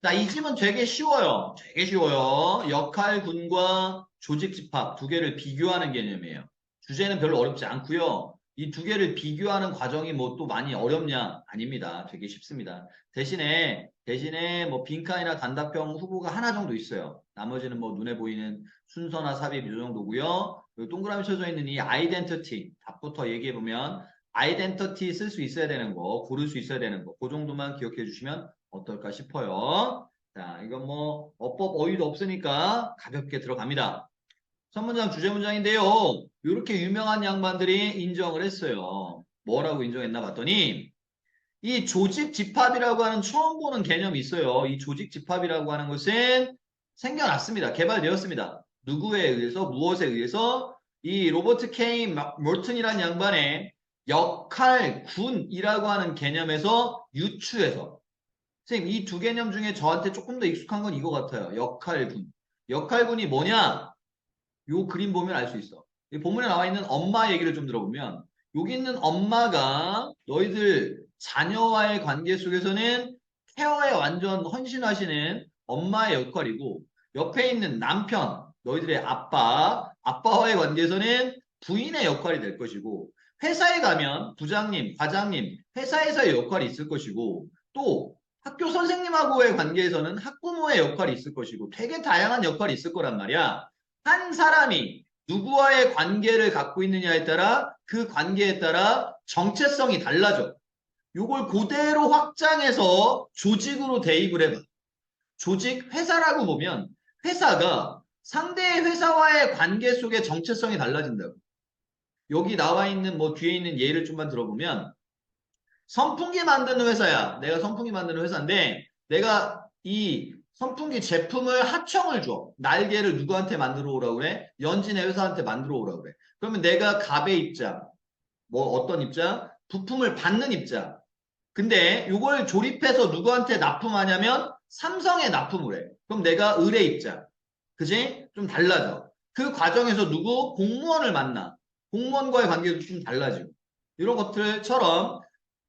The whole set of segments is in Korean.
자, 이 집은 되게 쉬워요. 되게 쉬워요. 역할군과 조직집합 두 개를 비교하는 개념이에요. 주제는 별로 어렵지 않고요. 이 두 개를 비교하는 과정이 뭐 또 많이 어렵냐? 아닙니다. 되게 쉽습니다. 대신에 뭐 빈칸이나 단답형 후보가 하나 정도 있어요. 나머지는 뭐 눈에 보이는 순서나 삽입 이 정도고요. 여기 동그라미 쳐져 있는 이 아이덴티티 답부터 얘기해 보면 아이덴티티 쓸 수 있어야 되는 거, 고를 수 있어야 되는 거, 그 정도만 기억해 주시면 어떨까 싶어요. 자, 이건 뭐 어법 어휘도 없으니까 가볍게 들어갑니다. 첫 문장 주제 문장인데요. 이렇게 유명한 양반들이 인정을 했어요. 뭐라고 인정했나 봤더니 이 조직 집합이라고 하는 처음 보는 개념이 있어요. 이 조직 집합이라고 하는 것은 생겨났습니다. 개발되었습니다. 누구에 의해서 무엇에 의해서 이 로버트 케이 몰튼이라는 양반의 역할군이라고 하는 개념에서 유추해서 선생님, 이 두 개념 중에 저한테 조금 더 익숙한 건 이거 같아요. 역할군. 역할군이 뭐냐? 요 그림 보면 알 수 있어. 이 본문에 나와 있는 엄마 얘기를 좀 들어보면 여기 있는 엄마가 너희들 자녀와의 관계 속에서는 케어에 완전 헌신하시는 엄마의 역할이고 옆에 있는 남편, 너희들의 아빠와의 관계에서는 부인의 역할이 될 것이고 회사에 가면 부장님, 과장님, 회사에서의 역할이 있을 것이고 또 학교 선생님하고의 관계에서는 학부모의 역할이 있을 것이고 되게 다양한 역할이 있을 거란 말이야. 한 사람이 누구와의 관계를 갖고 있느냐에 따라 그 관계에 따라 정체성이 달라져. 요걸 그대로 확장해서 조직으로 대입을 해봐. 조직 회사라고 보면 회사가 상대의 회사와의 관계 속에 정체성이 달라진다고. 여기 나와 있는 뭐 뒤에 있는 예를 좀만 들어보면 선풍기 만드는 회사야. 내가 선풍기 만드는 회사인데 내가 이 선풍기 제품을 하청을 줘. 날개를 누구한테 만들어 오라고 그래? 연진의 회사한테 만들어 오라고 그래. 그러면 내가 갑의 입장, 뭐 어떤 입장? 부품을 받는 입장. 근데 이걸 조립해서 누구한테 납품하냐면 삼성에 납품을 해. 그럼 내가 을의 입장. 그지? 좀 달라져. 그 과정에서 누구? 공무원을 만나. 공무원과의 관계도 좀 달라지고. 이런 것들처럼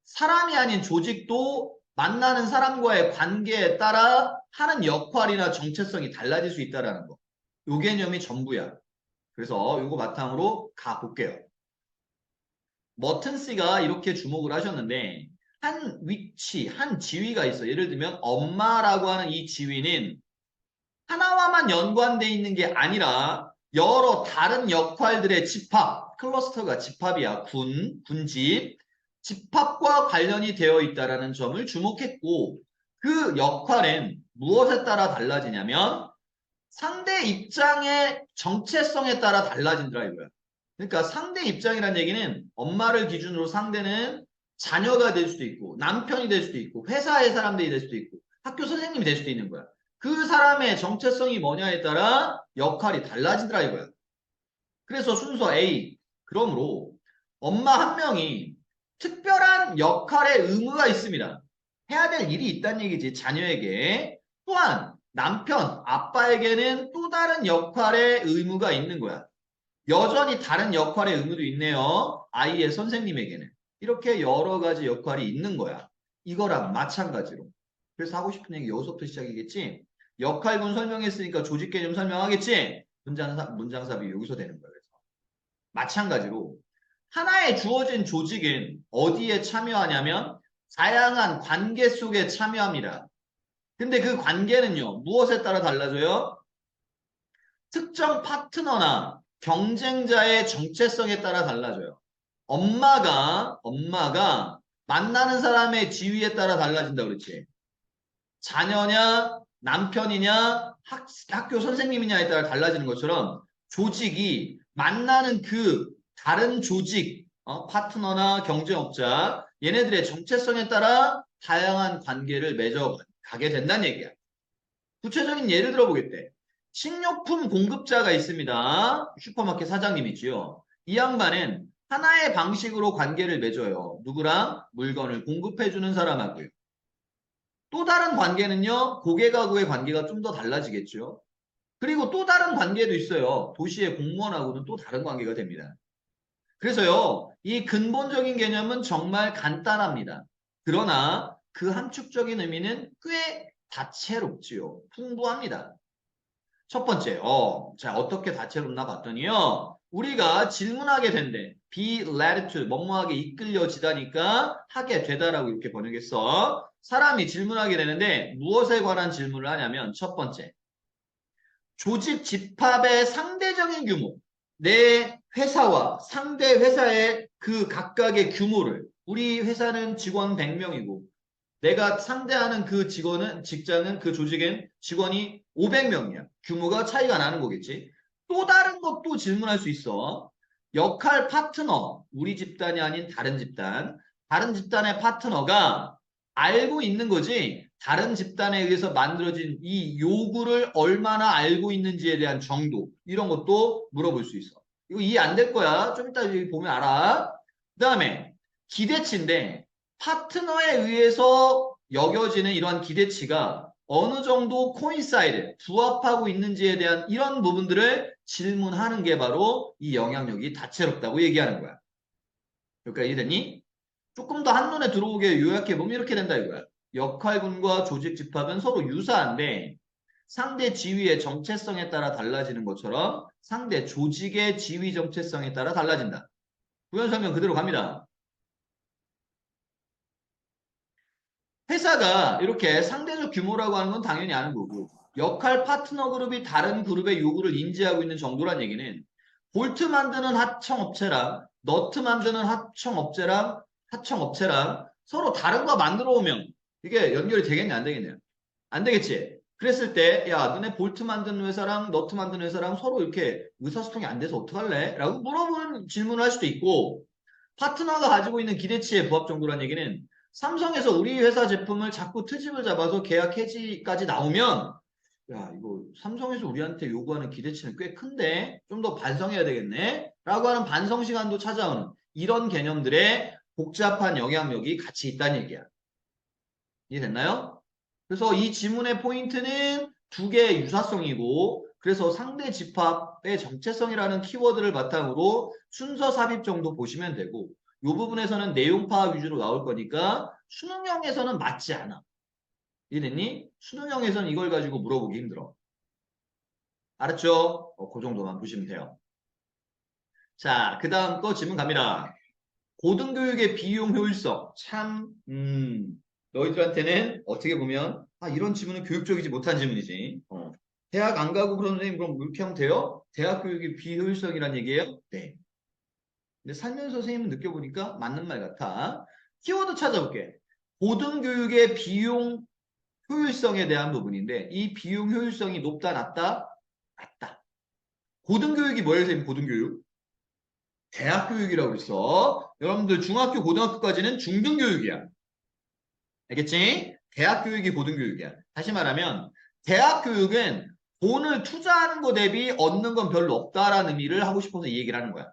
사람이 아닌 조직도 만나는 사람과의 관계에 따라 하는 역할이나 정체성이 달라질 수 있다는 거. 요 개념이 전부야. 그래서 요거 바탕으로 가볼게요. 머튼씨가 이렇게 주목을 하셨는데 한 위치, 한 지위가 있어. 예를 들면 엄마라고 하는 이 지위는 하나와만 연관돼 있는 게 아니라 여러 다른 역할들의 집합, 클러스터가 집합이야. 군집, 집합과 관련이 되어 있다는 점을 주목했고 그 역할은 무엇에 따라 달라지냐면 상대 입장의 정체성에 따라 달라진다 이거야. 그러니까 상대 입장이라는 얘기는 엄마를 기준으로 상대는 자녀가 될 수도 있고 남편이 될 수도 있고 회사의 사람들이 될 수도 있고 학교 선생님이 될 수도 있는 거야. 그 사람의 정체성이 뭐냐에 따라 역할이 달라지더라 이거야. 그래서 순서 A. 그러므로 엄마 한 명이 특별한 역할의 의무가 있습니다. 해야 될 일이 있다는 얘기지, 자녀에게. 또한 남편, 아빠에게는 또 다른 역할의 의무가 있는 거야. 여전히 다른 역할의 의무도 있네요. 아이의 선생님에게는. 이렇게 여러 가지 역할이 있는 거야. 이거랑 마찬가지로. 그래서 하고 싶은 얘기 여기서부터 시작이겠지? 역할군 설명했으니까 조직 개념 설명하겠지? 문장삽이 여기서 되는 거야. 그래서. 마찬가지로 하나의 주어진 조직은 어디에 참여하냐면 다양한 관계 속에 참여합니다. 근데 그 관계는요, 무엇에 따라 달라져요? 특정 파트너나 경쟁자의 정체성에 따라 달라져요. 엄마가 만나는 사람의 지위에 따라 달라진다 그랬지. 자녀냐, 남편이냐, 학교 선생님이냐에 따라 달라지는 것처럼 조직이 만나는 그 다른 조직, 파트너나 경쟁업자, 얘네들의 정체성에 따라 다양한 관계를 맺어가게 된다는 얘기야. 구체적인 예를 들어보겠대. 식료품 공급자가 있습니다. 슈퍼마켓 사장님이지요. 이 양반은 하나의 방식으로 관계를 맺어요. 누구랑? 물건을 공급해주는 사람하고요. 또 다른 관계는요, 고객하고의 관계가 좀 더 달라지겠죠. 그리고 또 다른 관계도 있어요. 도시의 공무원하고는 또 다른 관계가 됩니다. 그래서요, 이 근본적인 개념은 정말 간단합니다. 그러나 그 함축적인 의미는 꽤 다채롭지요. 풍부합니다. 첫 번째, 자, 어떻게 다채롭나 봤더니요. 우리가 질문하게 된대. be led to, 뭐뭐하게 이끌려지다니까 하게 되다라고 이렇게 번역했어. 사람이 질문하게 되는데 무엇에 관한 질문을 하냐면 첫 번째, 조직 집합의 상대적인 규모. 내 회사와 상대 회사의 그 각각의 규모를 우리 회사는 직원 100명이고 내가 상대하는 그 직장은 그 조직엔 직원이 500명이야. 규모가 차이가 나는 거겠지. 또 다른 것도 질문할 수 있어. 역할 파트너, 우리 집단이 아닌 다른 집단. 다른 집단의 파트너가 알고 있는 거지. 다른 집단에 의해서 만들어진 이 요구를 얼마나 알고 있는지에 대한 정도. 이런 것도 물어볼 수 있어. 이거 이해 안 될 거야. 좀 이따 여기 보면 알아. 그 다음에 기대치인데 파트너에 의해서 여겨지는 이러한 기대치가 어느 정도 코인사이드, 부합하고 있는지에 대한 이런 부분들을 질문하는 게 바로 이 영향력이 다채롭다고 얘기하는 거야. 여기까지 이해됐니? 조금 더 한눈에 들어오게 요약해보면 이렇게 된다 이거야. 역할군과 조직 집합은 서로 유사한데 상대 지위의 정체성에 따라 달라지는 것처럼 상대 조직의 지위 정체성에 따라 달라진다. 부연 설명 그대로 갑니다. 회사가 이렇게 상대적 규모라고 하는 건 당연히 아는 거고 역할 파트너 그룹이 다른 그룹의 요구를 인지하고 있는 정도란 얘기는 볼트 만드는 하청업체랑 너트 만드는 하청업체랑 서로 다른 거 만들어 오면 이게 연결이 되겠냐 안 되겠냐 안 되겠지. 그랬을 때 야 너네 볼트 만드는 회사랑 너트 만드는 회사랑 서로 이렇게 의사소통이 안 돼서 어떡할래? 라고 물어보는 질문을 할 수도 있고 파트너가 가지고 있는 기대치에 부합 정도란 얘기는 삼성에서 우리 회사 제품을 자꾸 트집을 잡아서 계약 해지까지 나오면 야 이거 삼성에서 우리한테 요구하는 기대치는 꽤 큰데 좀 더 반성해야 되겠네 라고 하는 반성 시간도 찾아오는 이런 개념들의 복잡한 영향력이 같이 있다는 얘기야. 이해됐나요? 그래서 이 지문의 포인트는 두 개의 유사성이고 그래서 상대 집합의 정체성이라는 키워드를 바탕으로 순서 삽입 정도 보시면 되고 이 부분에서는 내용 파악 위주로 나올 거니까 수능형에서는 맞지 않아. 이해됐니? 수능형에서는 이걸 가지고 물어보기 힘들어. 알았죠? 그 정도만 보시면 돼요. 자, 그 다음 거 질문 갑니다. 고등교육의 비용 효율성. 참, 너희들한테는 어떻게 보면, 이런 질문은 교육적이지 못한 질문이지. 대학 안 가고 그런 선생님 그럼 이렇게 하면 돼요? 대학 교육의 비효율성이란 얘기예요? 네. 근데 살면서 선생님은 느껴보니까 맞는 말 같아. 키워드 찾아볼게. 고등교육의 비용 효율성에 대한 부분인데, 이 비용 효율성이 높다, 낮다? 낮다. 고등교육이 뭐예요, 선생님? 고등교육? 대학 교육이라고 그랬어. 여러분들 중학교, 고등학교까지는 중등교육이야. 알겠지? 대학 교육이 고등교육이야. 다시 말하면 대학 교육은 돈을 투자하는 거 대비 얻는 건 별로 없다라는 의미를 하고 싶어서 이 얘기를 하는 거야.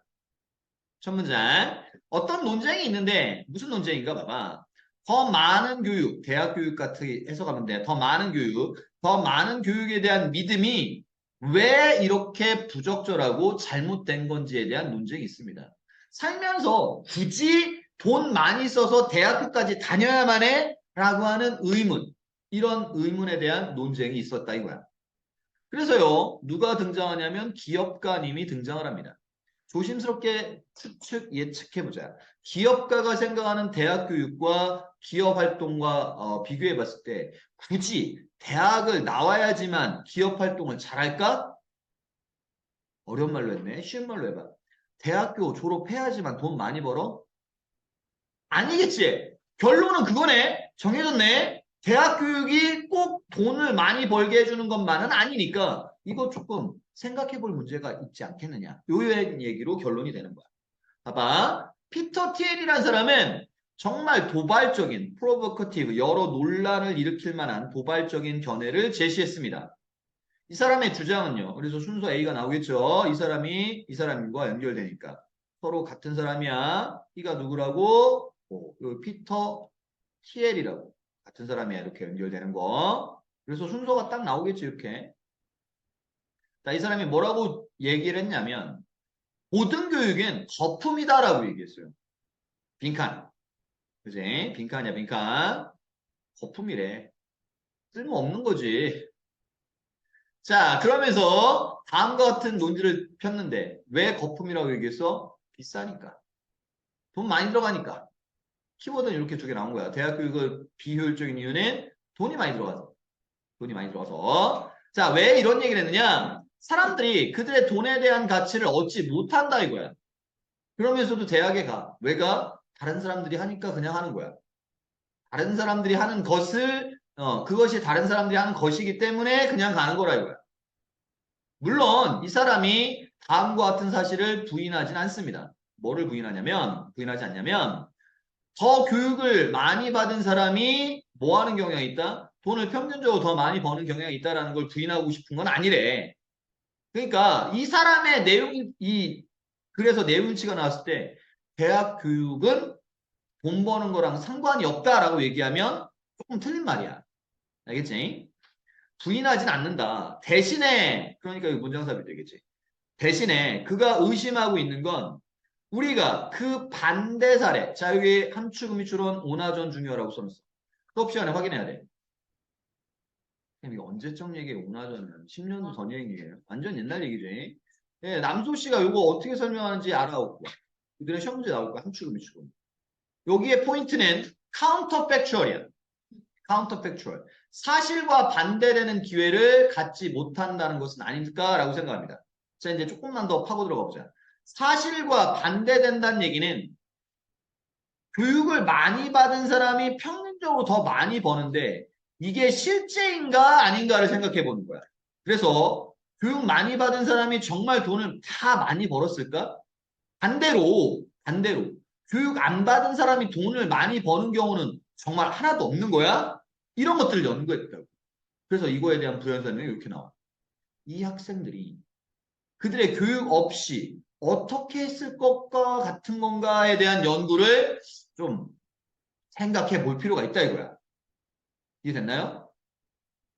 첫 문장. 어떤 논쟁이 있는데 무슨 논쟁인가 봐봐. 더 많은 교육, 대학 교육 같이 해석하면 돼. 더 많은 교육, 더 많은 교육에 대한 믿음이 왜 이렇게 부적절하고 잘못된 건지에 대한 논쟁이 있습니다. 살면서 굳이 돈 많이 써서 대학교까지 다녀야만 해? 라고 하는 의문, 이런 의문에 대한 논쟁이 있었다 이거야. 그래서요, 누가 등장하냐면 기업가님이 등장을 합니다. 조심스럽게 예측해보자. 기업가가 생각하는 대학 교육과 기업 활동과 비교해 봤을 때 굳이 대학을 나와야지만 기업 활동을 잘할까? 어려운 말로 했네. 쉬운 말로 해봐. 대학교 졸업해야지만 돈 많이 벌어? 아니겠지. 결론은 그거네. 정해졌네. 대학 교육이 꼭 돈을 많이 벌게 해주는 것만은 아니니까 이거 조금 생각해 볼 문제가 있지 않겠느냐. 요런 얘기로 결론이 되는 거야. 봐봐. 피터 티엘이라는 사람은 정말 도발적인 프로보커티브 여러 논란을 일으킬 만한 도발적인 견해를 제시했습니다. 이 사람의 주장은요. 그래서 순서 A가 나오겠죠. 이 사람과 연결되니까. 서로 같은 사람이야. 이가 누구라고? 피터 티엘이라고. 같은 사람이야. 이렇게 연결되는 거. 그래서 순서가 딱 나오겠죠. 이렇게. 자, 이 사람이 뭐라고 얘기를 했냐면 고등교육은 거품이다라고 얘기했어요. 빈칸. 그지? 빈칸이야, 빈칸. 거품이래. 쓸모없는 거지. 자, 그러면서 다음과 같은 논지를 폈는데 왜 거품이라고 얘기했어? 비싸니까. 돈 많이 들어가니까. 키워드는 이렇게 두 개 나온 거야. 대학 교육을 비효율적인 이유는 돈이 많이 들어가서. 돈이 많이 들어가서. 자, 왜 이런 얘기를 했느냐? 사람들이 그들의 돈에 대한 가치를 얻지 못한다 이거야. 그러면서도 대학에 가. 왜 가? 다른 사람들이 하니까 그냥 하는 거야. 다른 사람들이 하는 것을 그것이 다른 사람들이 하는 것이기 때문에 그냥 가는 거라 이거야. 물론 이 사람이 다음과 같은 사실을 부인하진 않습니다. 뭐를 부인하지 않냐면 더 교육을 많이 받은 사람이 뭐 하는 경향이 있다? 돈을 평균적으로 더 많이 버는 경향이 있다라는 걸 부인하고 싶은 건 아니래. 그러니까 이 사람의 그래서 내용치가 나왔을 때 대학 교육은 돈 버는 거랑 상관이 없다라고 얘기하면 조금 틀린 말이야. 알겠지? 부인하진 않는다. 대신에, 그러니까 이거 문장삽이 되겠지. 대신에 그가 의심하고 있는 건 우리가 그 반대 사례. 자, 여기 함축음이추론 오나전 중요하라고 써놨어. 수업 시간에 확인해야 돼. 이거 언제적 얘기예요? 오나전은 10년 전 얘기예요. 완전 옛날 얘기지. 예, 남소 씨가 이거 어떻게 설명하는지 알아오고 이들의 시험 문제 나올 거야. 함축음이추론. 여기에 포인트는 카운터팩추얼이야. 카운터팩추얼. 사실과 반대되는 기회를 갖지 못한다는 것은 아닐까라고 생각합니다. 자, 이제 조금만 더 파고 들어가 보자. 사실과 반대된다는 얘기는 교육을 많이 받은 사람이 평균적으로 더 많이 버는데 이게 실제인가 아닌가를 생각해 보는 거야. 그래서 교육 많이 받은 사람이 정말 돈을 다 많이 벌었을까? 반대로 교육 안 받은 사람이 돈을 많이 버는 경우는 정말 하나도 없는 거야? 이런 것들을 연구했다고. 그래서 이거에 대한 부연 설명이 이렇게 나와. 이 학생들이 그들의 교육 없이 어떻게 했을 것과 같은 건가에 대한 연구를 좀 생각해 볼 필요가 있다 이거야. 이해됐나요?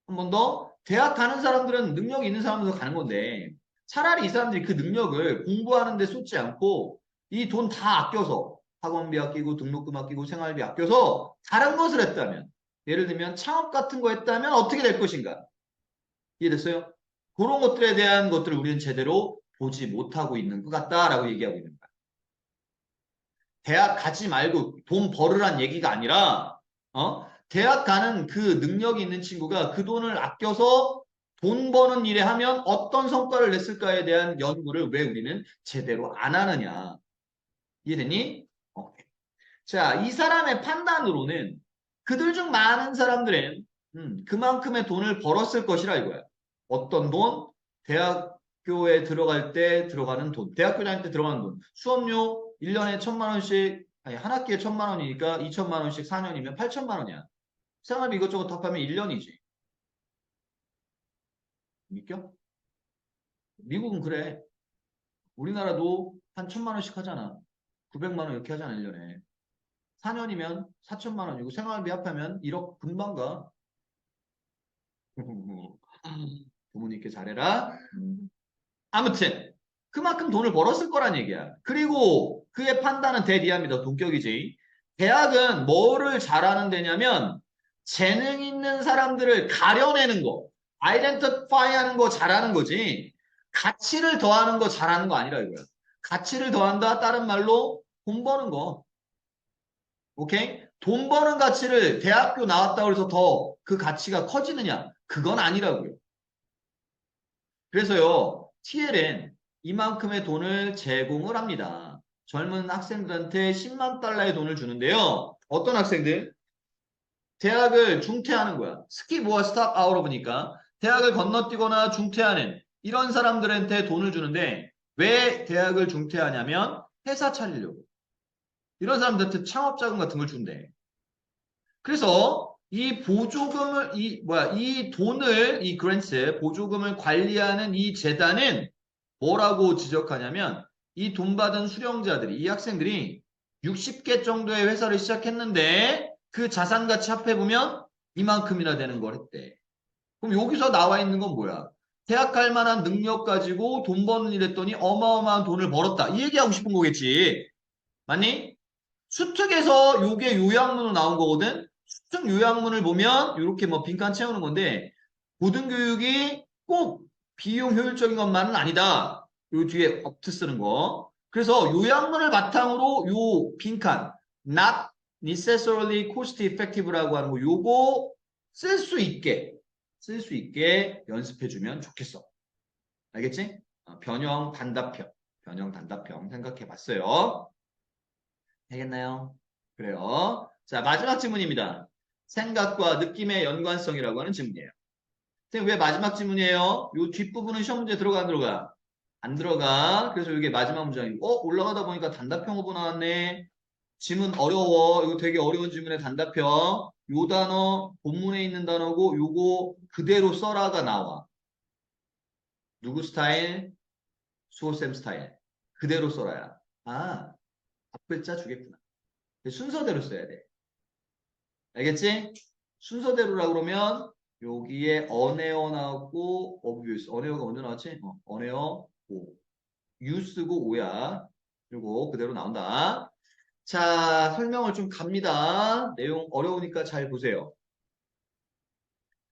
한 번 더. 대학 가는 사람들은 능력이 있는 사람들도 가는 건데 차라리 이 사람들이 그 능력을 공부하는 데 쏟지 않고 이 돈 다 아껴서 학원비 아끼고 등록금 아끼고 생활비 아껴서 다른 것을 했다면 예를 들면 창업 같은 거 했다면 어떻게 될 것인가? 이해됐어요? 그런 것들에 대한 것들을 우리는 제대로 보지 못하고 있는 것 같다라고 얘기하고 있는 거야. 대학 가지 말고 돈 벌으란 얘기가 아니라 대학 가는 그 능력이 있는 친구가 그 돈을 아껴서 돈 버는 일에 하면 어떤 성과를 냈을까에 대한 연구를 왜 우리는 제대로 안 하느냐. 이해됐니? 오케이. 자, 이 사람의 판단으로는 그들 중 많은 사람들은 그만큼의 돈을 벌었을 것이라 이거야. 어떤 돈? 대학교에 들어갈 때 들어가는 돈. 대학교 다닐 때 들어가는 돈. 수업료 1년에 1,000만 원씩, 아니, 한 학기에 1,000만 원이니까 2,000만 원씩 4년이면 8,000만 원이야. 생활비 이것저것 합하면 1년이지. 믿겨? 미국은 그래. 우리나라도 한 1,000만 원씩 하잖아. 900만 원 이렇게 하잖아, 1년에. 4년이면 4,000만 원이고 생활비 합하면 1억 금방 가. 부모님께 잘해라. 아무튼 그만큼 돈을 벌었을 거란 얘기야. 그리고 그의 판단은 대디합니다. 동격이지. 대학은 뭐를 잘하는 데냐면 재능 있는 사람들을 가려내는 거, 아이덴티파이 하는 거 잘하는 거지. 가치를 더하는 거 잘하는 거 아니라 이거야. 가치를 더한다 다른 말로 돈 버는 거. 오케이? 돈 버는 가치를 대학교 나왔다고 해서 더 그 가치가 커지느냐? 그건 아니라고요. 그래서요, TL은 이만큼의 돈을 제공을 합니다. 젊은 학생들한테 10만 달러의 돈을 주는데요. 어떤 학생들? 대학을 중퇴하는 거야. 스킵 or stop out of니까 대학을 건너뛰거나 중퇴하는 이런 사람들한테 돈을 주는데 왜 대학을 중퇴하냐면 회사 차리려고. 이런 사람들한테 창업자금 같은 걸 준대. 그래서 이 보조금을 이 돈을 이 그랜트 보조금을 관리하는 이 재단은 뭐라고 지적하냐면 이 돈 받은 수령자들이 이 학생들이 60개 정도의 회사를 시작했는데 그 자산 가치 합해 보면 이만큼이나 되는 걸 했대. 그럼 여기서 나와 있는 건 뭐야? 대학 갈 만한 능력 가지고 돈 버는 일 했더니 어마어마한 돈을 벌었다. 이 얘기하고 싶은 거겠지. 맞니? 수특에서 요게 요약문으로 나온 거거든. 특정 요약문을 보면 이렇게 뭐 빈칸 채우는 건데 고등교육이 꼭 비용 효율적인 것만은 아니다. 요 뒤에 업트 쓰는 거. 그래서 요약문을 바탕으로 요 빈칸 not necessarily cost effective라고 하는 거 요거 쓸 수 있게 연습해 주면 좋겠어. 알겠지? 변형 단답형 생각해 봤어요. 되겠나요? 그래요. 자, 마지막 질문입니다. 생각과 느낌의 연관성이라고 하는 질문이에요. 선생님, 왜 마지막 질문이에요? 요 뒷부분은 시험 문제 들어가 안 들어가? 안 들어가. 그래서 이게 마지막 문장이고, 올라가다 보니까 단답형 후보 나왔네. 질문 어려워. 이거 되게 어려운 질문의 단답형. 요 단어, 본문에 있는 단어고, 요거 그대로 써라가 나와. 누구 스타일? 수호쌤 스타일. 그대로 써라야. 아, 앞글자 주겠구나. 순서대로 써야 돼. 알겠지? 순서대로라 그러면 여기에 언에어 나왔고 어브유스. 언에어가 먼저 나왔지? 언에어 오. 유 쓰고 오야. 그리고 그대로 나온다. 자, 설명을 좀 갑니다. 내용 어려우니까 잘 보세요.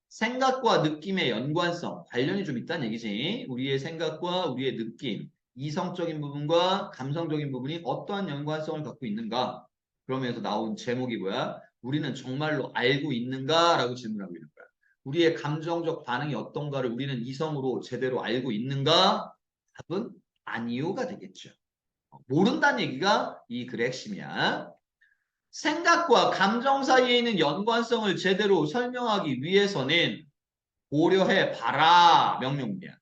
생각과 느낌의 연관성, 관련이 좀 있다는 얘기지. 우리의 생각과 우리의 느낌, 이성적인 부분과 감성적인 부분이 어떠한 연관성을 갖고 있는가? 그러면서 나온 제목이 뭐야? 우리는 정말로 알고 있는가라고 질문하고 있는 거야. 우리의 감정적 반응이 어떤가를 우리는 이성으로 제대로 알고 있는가? 답은 아니요가 되겠죠. 모른다는 얘기가 이 글의 핵심이야. 생각과 감정 사이에 있는 연관성을 제대로 설명하기 위해서는 고려해 봐라 명령문이야.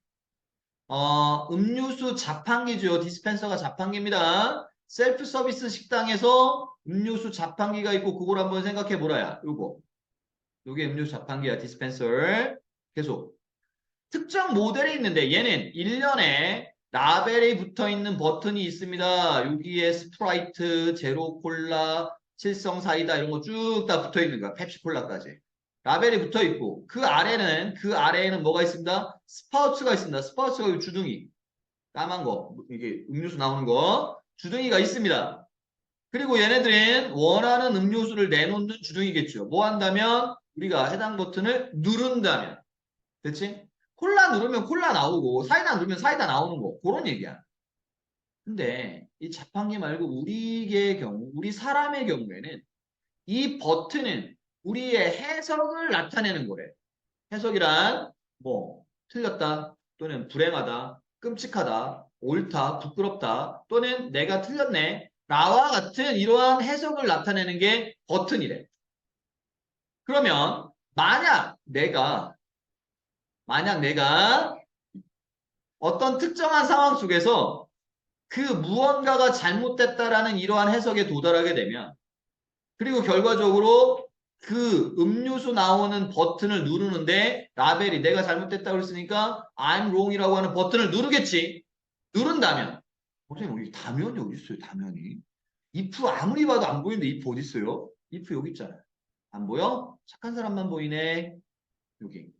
음료수 자판기죠. 디스펜서가 자판기입니다. 셀프 서비스 식당에서 음료수 자판기가 있고 그걸 한번 생각해 보라야. 요게 음료수 자판기야. 디스펜서. 계속. 특정 모델이 있는데 얘는 1년에 라벨이 붙어 있는 버튼이 있습니다. 여기에 스프라이트, 제로 콜라, 칠성 사이다 이런 거 쭉 다 붙어 있는 거야. 펩시 콜라까지. 라벨이 붙어 있고 그 아래에는 뭐가 있습니다? 스파우츠가 있습니다. 스파우츠가 이 주둥이. 까만 거. 이게 음료수 나오는 거. 주둥이가 있습니다. 그리고 얘네들은 원하는 음료수를 내놓는 주둥이겠죠. 뭐 한다면 우리가 해당 버튼을 누른다면. 됐지? 콜라 누르면 콜라 나오고 사이다 누르면 사이다 나오는 거 그런 얘기야. 근데 이 자판기 말고 우리의 경우 우리 사람의 경우에는 이 버튼은 우리의 해석을 나타내는 거래. 해석이란 뭐 틀렸다 또는 불행하다 끔찍하다 옳다 부끄럽다 또는 내가 틀렸네 나와 같은 이러한 해석을 나타내는 게 버튼이래. 그러면 만약 내가 어떤 특정한 상황 속에서 그 무언가가 잘못됐다라는 이러한 해석에 도달하게 되면 그리고 결과적으로 그 음료수 나오는 버튼을 누르는데 라벨이 내가 잘못됐다고 했으니까 I'm wrong이라고 하는 버튼을 누르겠지. 누른다면 선생님 여기 다면이 어디 있어요? 다면이. if 아무리 봐도 안 보이는데 if 어디 있어요? if 여기 있잖아요. 안 보여? 착한 사람만 보이네. 여기.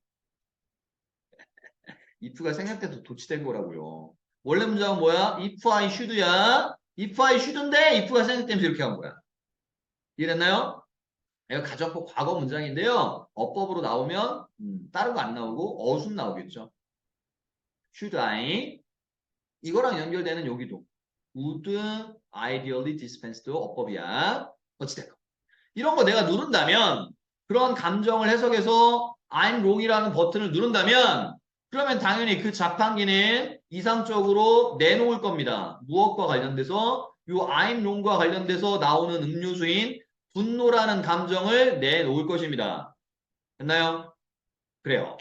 if가 생략돼서 도치된 거라고요. 원래 문장은 뭐야? if I should야. if I should인데 if가 생략되면서 이렇게 한 거야. 이해됐나요? 이거 가정법 과거 문장인데요. 어법으로 나오면 다른 거 안 나오고 어순 나오겠죠. should I 이거랑 연결되는 여기도 would ideally dispensed 어법이야. 어찌됐건 이런 거 내가 누른다면 그런 감정을 해석해서 I'm wrong이라는 버튼을 누른다면 그러면 당연히 그 자판기는 이상적으로 내놓을 겁니다. 무엇과 관련돼서 이 I'm wrong과 관련돼서 나오는 음료수인 분노라는 감정을 내놓을 것입니다. 됐나요? 그래요.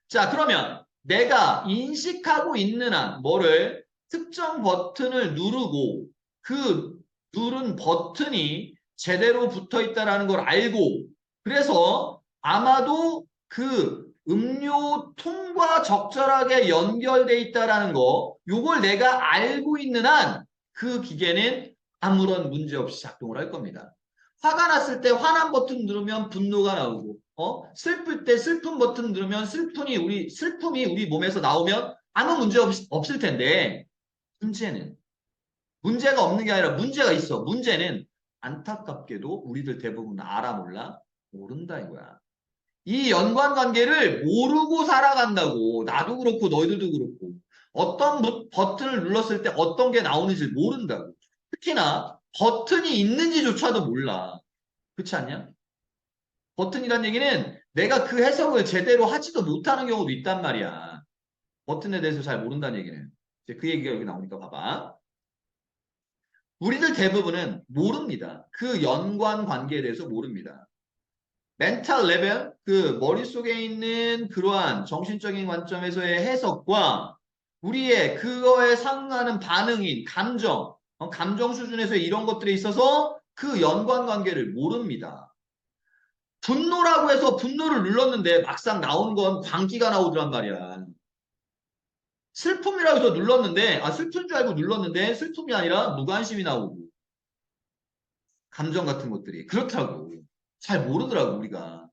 자, 그러면 내가 인식하고 있는 한 뭐를 특정 버튼을 누르고 그 누른 버튼이 제대로 붙어 있다는 걸 알고 그래서 아마도 그 음료통과 적절하게 연결돼 있다는 거 요걸 내가 알고 있는 한 그 기계는 아무런 문제 없이 작동을 할 겁니다. 화가 났을 때 화난 버튼 누르면 분노가 나오고 슬플 때 슬픈 버튼 누르면 슬픔이 우리 몸에서 나오면 아무 문제 없을 텐데 문제가 없는 게 아니라 문제가 있어. 문제는 안타깝게도 우리들 대부분 알아 몰라 모른다 이거야. 이 연관관계를 모르고 살아간다고. 나도 그렇고 너희들도 그렇고. 어떤 버튼을 눌렀을 때 어떤 게 나오는지 모른다고. 특히나 버튼이 있는지조차도 몰라. 그렇지 않냐? 버튼이란 얘기는 내가 그 해석을 제대로 하지도 못하는 경우도 있단 말이야. 버튼에 대해서 잘 모른다는 얘기는. 이제 그 얘기가 여기 나오니까 봐봐. 우리들 대부분은 모릅니다. 그 연관 관계에 대해서 모릅니다. 멘탈 레벨, 그 머릿속에 있는 그러한 정신적인 관점에서의 해석과 우리의 그거에 상응하는 반응인 감정, 감정 수준에서 이런 것들에 있어서 그 연관 관계를 모릅니다. 분노라고 해서 분노를 눌렀는데 막상 나오는 건 광기가 나오더란 말이야. 슬픔이라고 해서 눌렀는데, 슬픈 줄 알고 눌렀는데 슬픔이 아니라 무관심이 나오고 감정 같은 것들이 그렇다고. 잘 모르더라고 우리가.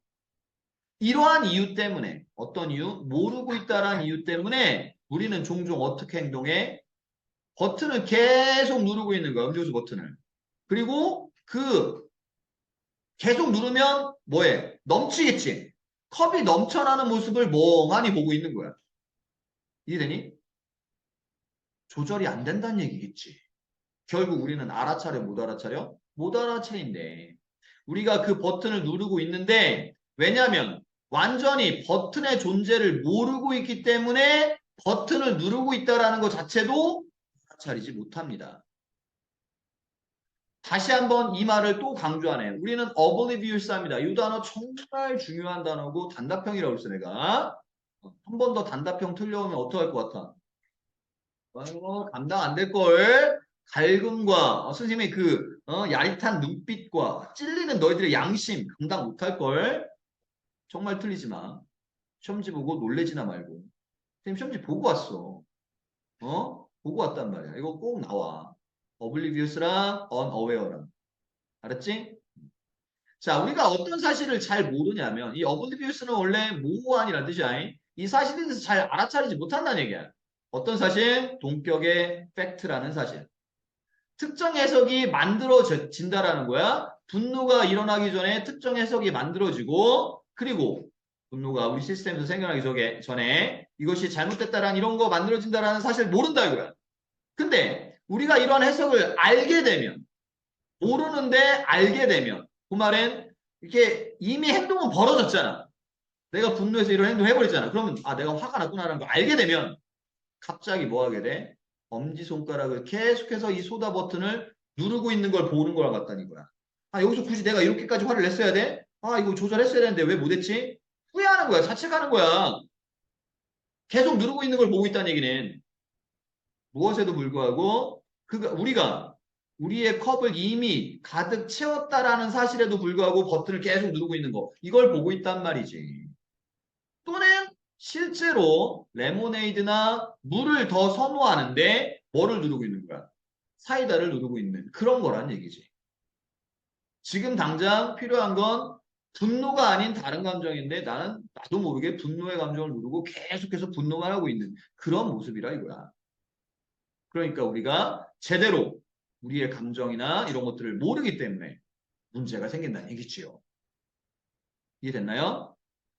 이러한 이유 때문에 어떤 이유? 모르고 있다라는 이유 때문에 우리는 종종 어떻게 행동해? 버튼을 계속 누르고 있는 거야. 음료수 버튼을. 그리고 그 계속 누르면 뭐해? 넘치겠지. 컵이 넘쳐나는 모습을 멍하니 보고 있는 거야. 이해되니? 조절이 안 된다는 얘기겠지. 결국 우리는 알아차려 못 알아차려? 못 알아차린대. 우리가 그 버튼을 누르고 있는데 왜냐하면 완전히 버튼의 존재를 모르고 있기 때문에 버튼을 누르고 있다는 것 자체도 알아차리지 못합니다. 다시 한번 이 말을 또 강조하네. 우리는 oblivious합니다. 이 단어 정말 중요한 단어고 단답형이라고 했어 내가. 한 번 더 단답형 틀려오면 어떡할 것 같아? 감당 안 될걸? 갈굼과 선생님의 그 야릿한 눈빛과 찔리는 너희들의 양심 감당 못할걸? 정말 틀리지 마. 시험지 보고 놀래지나 말고. 선생님 시험지 보고 왔어. 보고 왔단 말이야. 이거 꼭 나와. oblivious랑 unaware랑. 알았지? 자, 우리가 어떤 사실을 잘 모르냐면 이 obligious는 원래 모호한이라는 뜻이야. 이 사실에 대해서 잘 알아차리지 못한다는 얘기야. 어떤 사실? 동격의 팩트라는 사실. 특정 해석이 만들어진다라는 거야. 분노가 일어나기 전에 특정 해석이 만들어지고 그리고 분노가 우리 시스템에서 생겨나기 전에 이것이 잘못됐다라는 이런 거 만들어진다라는 사실을 모른다 이거야. 근데 우리가 이런 해석을 알게 되면 모르는데 알게 되면 그 말은 이렇게 이미 행동은 벌어졌잖아. 내가 분노해서 이런 행동 해버렸잖아. 그러면 내가 화가 났구나라는 걸 알게 되면 갑자기 뭐 하게 돼? 엄지손가락을 계속해서 이 소다 버튼을 누르고 있는 걸 보는 거랑 같다는 거야. 여기서 굳이 내가 이렇게까지 화를 냈어야 돼? 이거 조절했어야 되는데 왜 못했지? 후회하는 거야. 자책하는 거야. 계속 누르고 있는 걸 보고 있다는 얘기는 무엇에도 불구하고 우리가 우리의 컵을 이미 가득 채웠다라는 사실에도 불구하고 버튼을 계속 누르고 있는 거. 이걸 보고 있단 말이지. 또는 실제로 레모네이드나 물을 더 선호하는데 뭐를 누르고 있는 거야? 사이다를 누르고 있는 그런 거란 얘기지. 지금 당장 필요한 건 분노가 아닌 다른 감정인데 나는 나도 모르게 분노의 감정을 누르고 계속해서 분노만 하고 있는 그런 모습이라 이거야. 그러니까 우리가 제대로 우리의 감정이나 이런 것들을 모르기 때문에 문제가 생긴다는 얘기지요. 이해됐나요?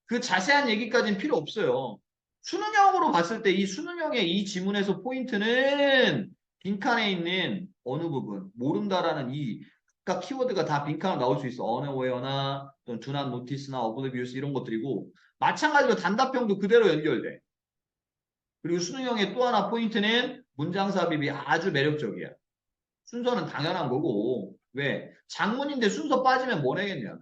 그 자세한 얘기까지는 필요 없어요. 수능형으로 봤을 때 이 수능형의 이 지문에서 포인트는 빈칸에 있는 어느 부분, 모른다라는 이 각각 키워드가 다 빈칸으로 나올 수 있어. unaware나 do not notice나 oblivious 이런 것들이고 마찬가지로 단답형도 그대로 연결돼. 그리고 수능형의 또 하나 포인트는 문장 삽입이 아주 매력적이야. 순서는 당연한 거고 왜? 장문인데 순서 빠지면 뭐 내겠냐?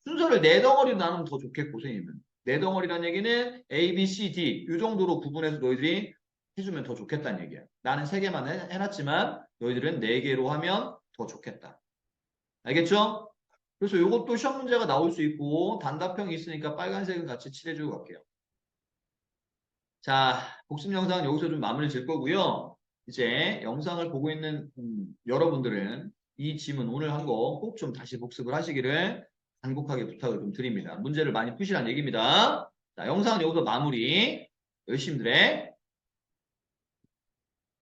순서를 네 덩어리로 나누면 더 좋겠고 선생님은. 네 덩어리라는 얘기는 A, B, C, D 이 정도로 구분해서 너희들이 해주면 더 좋겠다는 얘기야. 나는 세 개만 해놨지만 너희들은 네 개로 하면 더 좋겠다. 알겠죠? 그래서 이것도 시험 문제가 나올 수 있고 단답형이 있으니까 빨간색은 같이 칠해주고 갈게요. 자, 복습 영상은 여기서 좀 마무리 질 거고요. 이제 영상을 보고 있는 여러분들은 이 지문 오늘 한 거 꼭 좀 다시 복습을 하시기를 간곡하게 부탁을 좀 드립니다. 문제를 많이 푸시라는 얘기입니다. 자, 영상은 여기서 마무리. 열심히들 해.